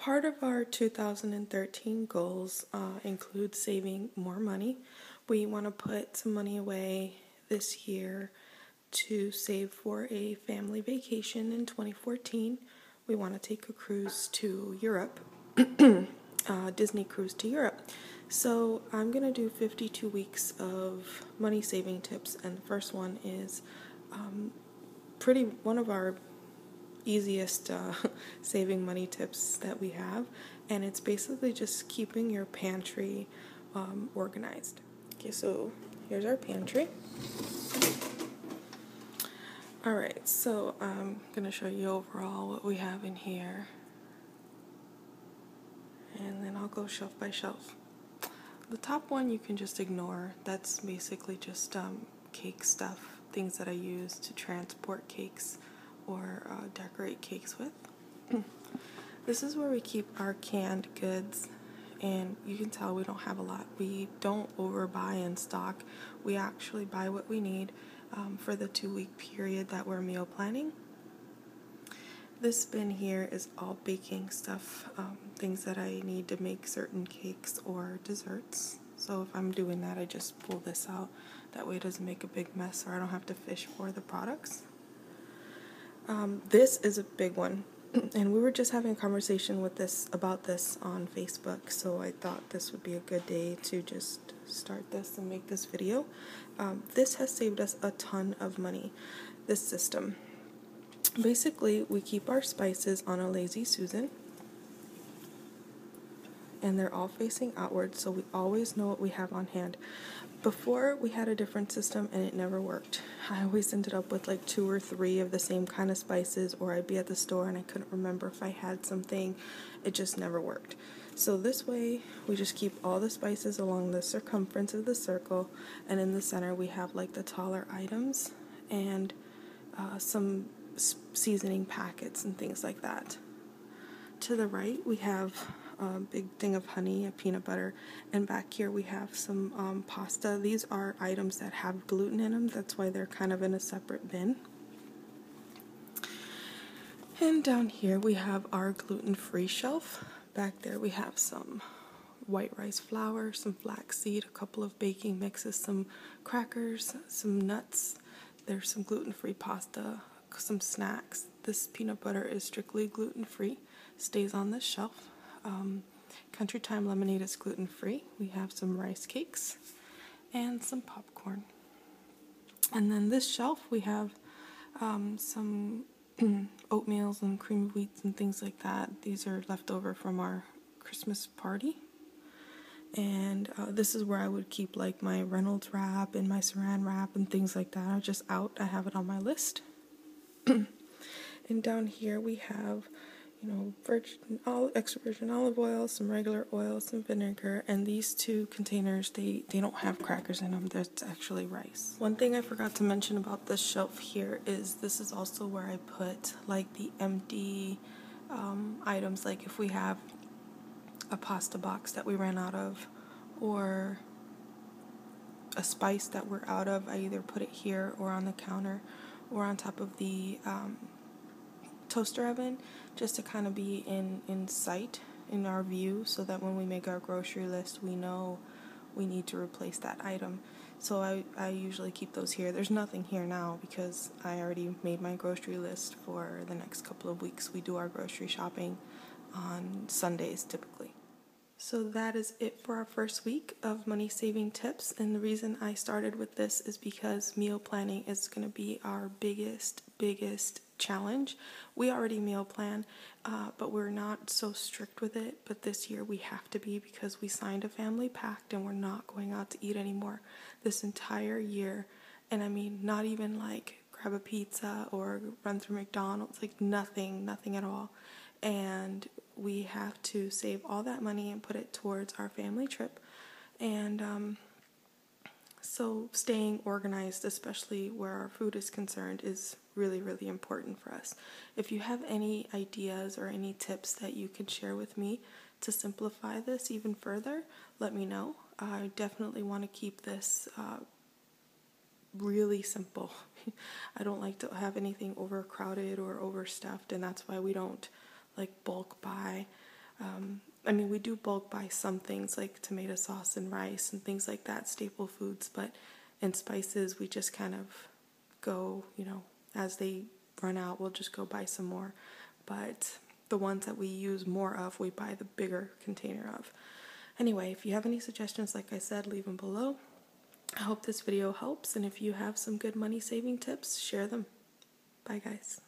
part of our 2013 goals include saving more money. We want to put some money away this year to save for a family vacation in 2014. We want to take a cruise to Europe, Disney cruise to Europe. So I'm going to do 52 weeks of money saving tips, and the first one is one of our easiest saving money tips that we have, and it's basically just keeping your pantry organized. Okay, so here's our pantry. Alright, so I'm going to show you overall what we have in here, and then I'll go shelf by shelf. The top one you can just ignore. That's basically just cake stuff, things that I use to transport cakes or decorate cakes with. This is where we keep our canned goods, and you can tell we don't have a lot. We don't overbuy in stock. We actually buy what we need for the 2-week period that we're meal planning. This bin here is all baking stuff, things that I need to make certain cakes or desserts. So if I'm doing that, I just pull this out. That way it doesn't make a big mess, or I don't have to fish for the products. This is a big one, and we were just having a conversation about this on Facebook, so I thought this would be a good day to just start this and make this video. This has saved us a ton of money, this system. Basically, we keep our spices on a Lazy Susan, and they're all facing outward, so we always know what we have on hand. Before, we had a different system and it never worked. I always ended up with like 2 or 3 of the same kind of spices, or I'd be at the store and I couldn't remember if I had something. It just never worked. So this way, we just keep all the spices along the circumference of the circle, and in the center we have like the taller items and some seasoning packets and things like that. To the right, we have a big thing of honey, a peanut butter, and back here we have some pasta. These are items that have gluten in them, that's why they're kind of in a separate bin. And down here we have our gluten-free shelf. Back there we have some white rice flour, some flaxseed, a couple of baking mixes, some crackers, some nuts. There's some gluten-free pasta, some snacks. This peanut butter is strictly gluten-free, stays on this shelf. Country Time lemonade is gluten-free. We have some rice cakes and some popcorn. And then this shelf we have some oatmeals and cream of wheat and things like that. These are left over from our Christmas party. And this is where I would keep like my Reynolds wrap and my saran wrap and things like that. I'm just out. I have it on my list. And down here we have, extra virgin olive oil, some regular oil, some vinegar, and these 2 containers, they don't have crackers in them. There's actually rice. One thing I forgot to mention about this shelf here is this is also where I put like the empty items, like if we have a pasta box that we ran out of, or a spice that we're out of, I either put it here or on the counter or on top of the toaster oven, just to kind of be in sight, in our view, so that when we make our grocery list we know we need to replace that item. So I usually keep those here. There's nothing here now because I already made my grocery list for the next couple of weeks. We do our grocery shopping on Sundays typically. So that is it for our first week of money saving tips, and the reason I started with this is because meal planning is going to be our biggest challenge. We already meal plan, but we're not so strict with it, but this year we have to be because we signed a family pact and we're not going out to eat anymore this entire year. And I mean, not even like grab a pizza or run through McDonald's, like nothing at all. And we have to save all that money and put it towards our family trip. And so staying organized, especially where our food is concerned, is really important for us. If you have any ideas or any tips that you could share with me to simplify this even further, let me know. I definitely want to keep this really simple. I don't like to have anything overcrowded or overstuffed, and that's why we don't like bulk buy I mean, we do bulk buy some things like tomato sauce and rice and things like that, staple foods, but in spices, we just kind of go, as they run out, we'll just go buy some more. But the ones that we use more of, we buy the bigger container of. Anyway, if you have any suggestions, like I said, leave them below. I hope this video helps, and if you have some good money saving tips, share them. Bye, guys.